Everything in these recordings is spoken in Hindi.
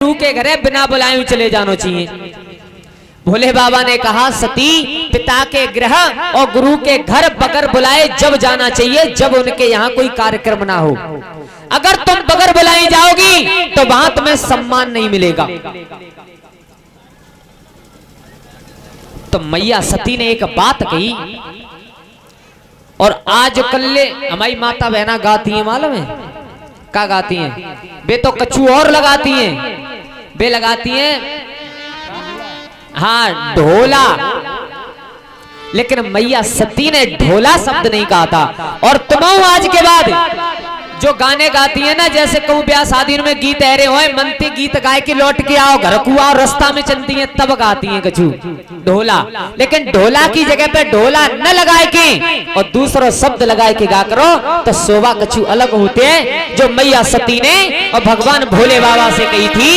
गुरु के घरे बिना बुलाए चले जानो चाहिए। भोले बाबा ने कहा सती पिता के गृह और गुरु के घर बगैर बुलाए जब जाना चाहिए जब उनके यहाँ कोई कार्यक्रम ना हो। अगर तुम बगैर बुलाई जाओगी तो वहां तुम्हें सम्मान नहीं मिलेगा। तो मैया सती ने एक बात कही और आज कल हमारी माता बहना गाती हैं, मालूम है क्या गाती हैं? वे तो कछू और लगाती हैं, वे लगाती हैं हाँ ढोला, लेकिन मैया सती ने ढोला शब्द नहीं कहा था। और तुम आज के बाद जो गाने गाती है ना, जैसे कहूं ब्याह शादी में गीत अरे हो मनती गीत गाय के लौट के आओ घर को आओ रास्ता में चलती हैं तब गाती हैं कछु ढोला। लेकिन ढोला की जगह पे ढोला न लगाए के और दूसरा शब्द लगाए के गा करो तो शोभा कछु अलग होते हैं, जो मैया सती ने और भगवान भोले बाबा से कही थी।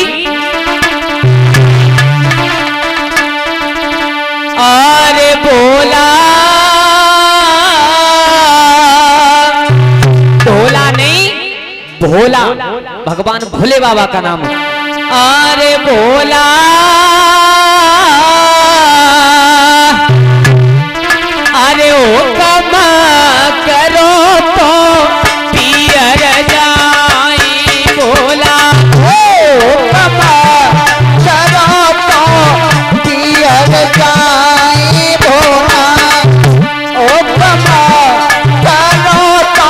अरे बोला ढोला नहीं भोला, भगवान भोले बाबा का नाम है। अरे बोला अरे ओ कमा करो तो पियर जाई बोला, ओ कमा करो तो पियर जाई बोला, ओ कमा करो तो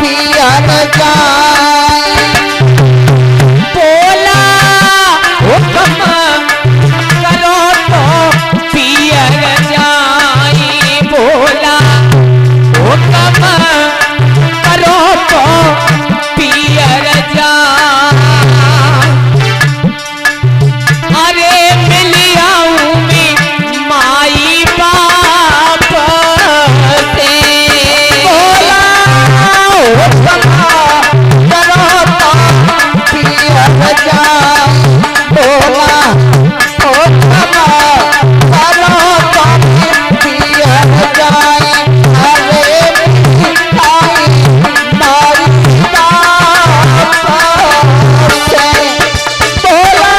पियर जाई बोला ओ कमा करो तो पियर जाई बोला, ओ कमा करो तो पियर जाई। अरे मिल आऊं मैं माई बाप से बोला, ओ कमा करो तो पियर जाई बोला, ओ कमा करो तो पियर जाई। अरे मिठाई मारी बाप से बोला,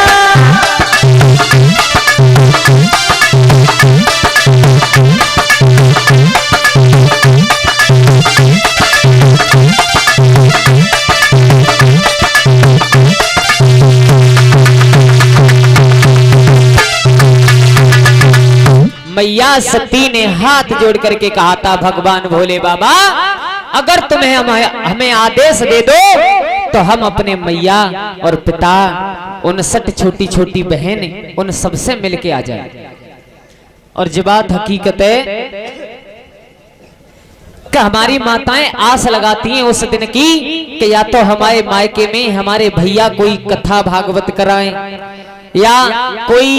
मैया सती ने हाथ जोड़ करके कहा था भगवान भोले बाबा अगर तुम्हें हमें आदेश दे दो तो हम अपने मैया और पिता 59 छोटी छोटी बहन उन सबसे मिलके आ जाए। और जो बात हकीकत है कि हमारी माताएं आस लगाती हैं उस दिन की कि या तो हमारे मायके में हमारे भैया कोई कथा भागवत कराएं या कोई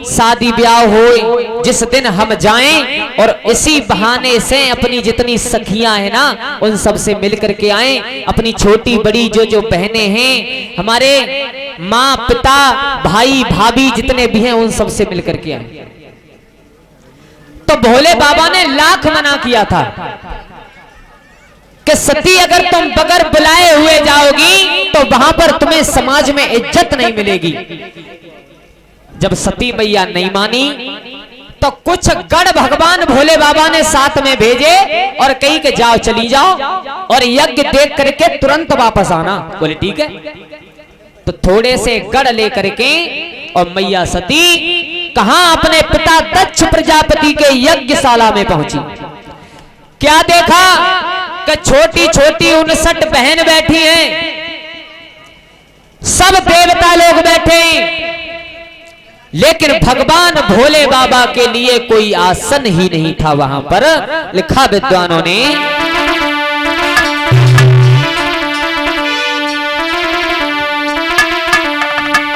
शादी ब्याह हो जिस दिन हम जाएं और इसी बहाने से अपनी जितनी सखियां हैं ना उन सब से मिल करके आए, अपनी छोटी बड़ी जो बहनें हैं हमारे माँ पिता भाई भाभी जितने भी हैं उन सब से मिल करके आए। तो भोले बाबा ने लाख मना किया था कि सती अगर तुम बगैर बुलाए हुए जाओगी तो वहां पर तुम्हें समाज में इज्जत नहीं मिलेगी। जब सती मैया नहीं मानी तो कुछ गण भगवान भोले बाबा ने साथ में भेजे और कही कि जाओ चली जाओ और यज्ञ देख करके तुरंत वापस आना। बोले ठीक है। तो थोड़े से गढ़ लेकर के और मैया सती कहां अपने पिता दक्ष प्रजापति के यज्ञशाला में पहुंची। क्या देखा कि छोटी छोटी 59 बहन बैठी हैं, सब देवता लोग बैठे हैं, लेकिन भगवान भोले बाबा के लिए कोई आसन ही नहीं था वहां पर। लिखा विद्वानों ने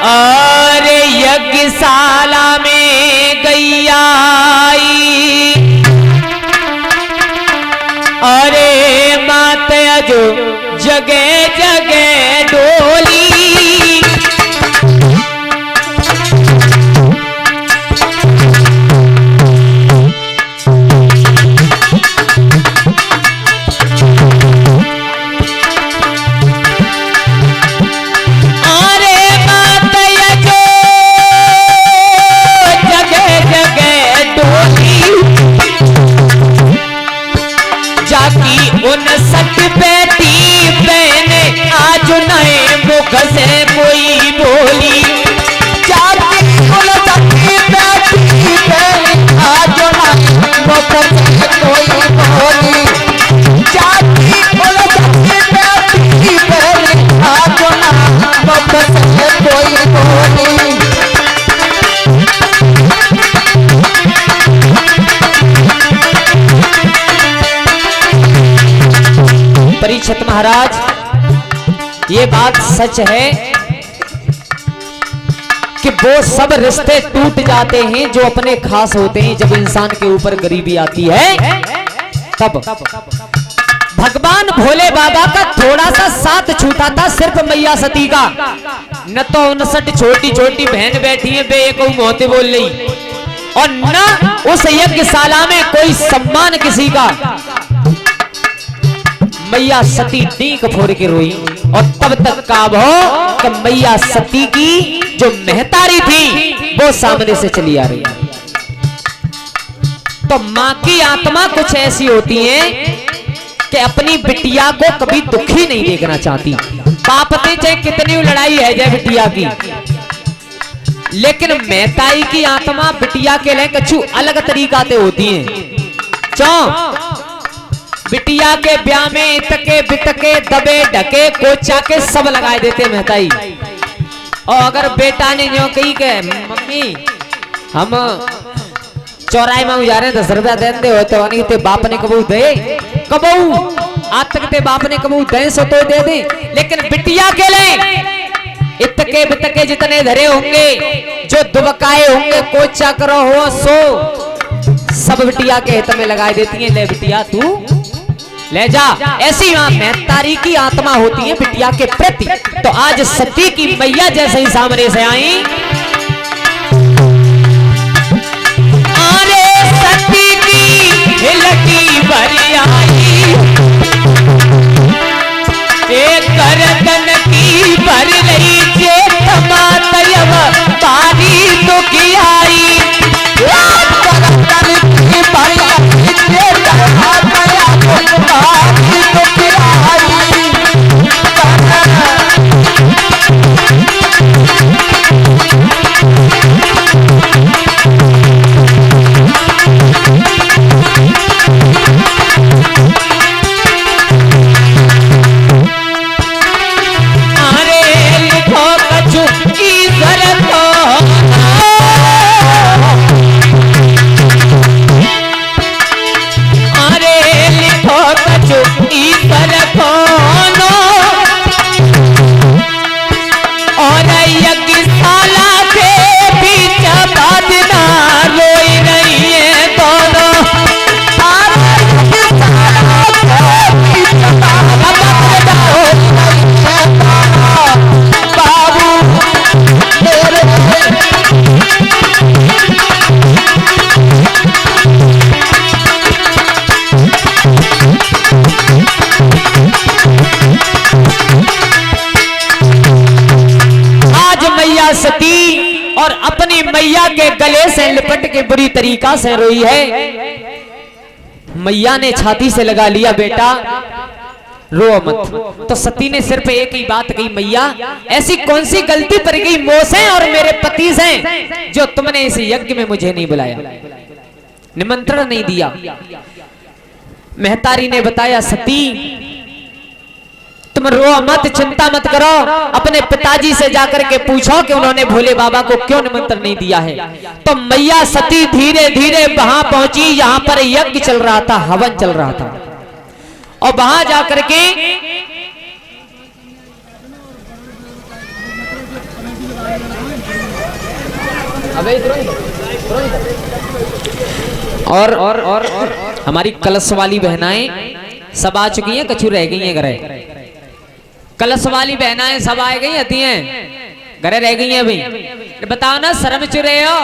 अरे यज्ञशाला में गैया आई, अरे माता जो जगह जगह डोली, अरे माता महाराज ये बात सच है कि वो सब रिश्ते टूट जाते हैं जो अपने खास होते हैं। जब इंसान के ऊपर गरीबी आती है तब भगवान भोले बाबा का थोड़ा सा साथ छूटा था सिर्फ मैया सती का। न तो 59 छोटी छोटी बहन बैठी है बे एक मोहते बोल रही, और न उस यज्ञशाला में कोई सम्मान किसी का। मैया सती डीक फोड़ के रोई और तब तक काब हो कि मैया सती की जो महतारी थी वो सामने से चली आ रही। तो मां की आत्मा कुछ ऐसी होती है कि अपनी बिटिया को कभी दुखी नहीं देखना चाहती। बाप ने चाहे कितनी लड़ाई है जय बिटिया की, लेकिन महताई की आत्मा बिटिया के लिए कछु अलग तरीका से होती है। बिटिया के ब्याह में इतके बितके दबे ढके कोचा के सब लगाए देते महताई। और अगर बेटा ने जो कही के मम्मी हम चौराहे में जा रहे हैं 10 रुपया दे दे हो तो बाप ने कबू दे कबू आज तक ते बाप ने कबू दे सो तो दे दे, लेकिन बिटिया के लिए इतके बितके जितने धरे होंगे जो दुबकाए होंगे कोचा करो हो सो सब बिटिया के हित में लगाए देती हैं। ले बिटिया तू ले जा। ऐसी मां महतारी की आत्मा होती है बिटिया के प्रति। तो आज सती की मैया जैसे ही सामने से आई, अरे सती की लकी भरी आई, एक गर्दन की भर लई जेठ मातयव बारी तो की आई। सती और अपनी मैया के गले से लिपट के बुरी तरीका से रोई है। मैया ने छाती से लगा लिया बेटा रो मत। तो सती ने सिर्फ एक ही बात कही, मैया ऐसी कौन सी गलती पर गई मोसे और मेरे पति से जो तुमने इस यज्ञ में मुझे नहीं बुलाया, निमंत्रण नहीं दिया। महतारी ने बताया सती तुम रो मत, चिंता मत करो, अपने पिताजी से जाकर के पूछो कि उन्होंने भोले बाबा को क्यों निमंत्रण नहीं दिया है। तो मैया सती धीरे धीरे वहां पहुंची, यहां पर यज्ञ चल रहा था, हवन चल रहा था, और वहां जाकर के और हमारी कलश वाली बहनाएं सब आ चुकी हैं, कछु रह गई हैं घरे। कलश वाली बहनाएं सब आ गई आती हैं, घरे रह गई हैं। भाई बताओ ना, शर्म चुर रहे हो?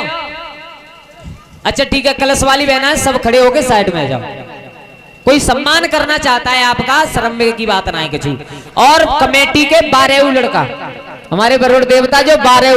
अच्छा ठीक है, कलश वाली बहनाएं सब खड़े होके साइड में जाओ। कोई सम्मान करना चाहता है आपका, शर्म की बात ना है कुछ। और कमेटी के 12 लड़का, हमारे वरुण देवता जो 12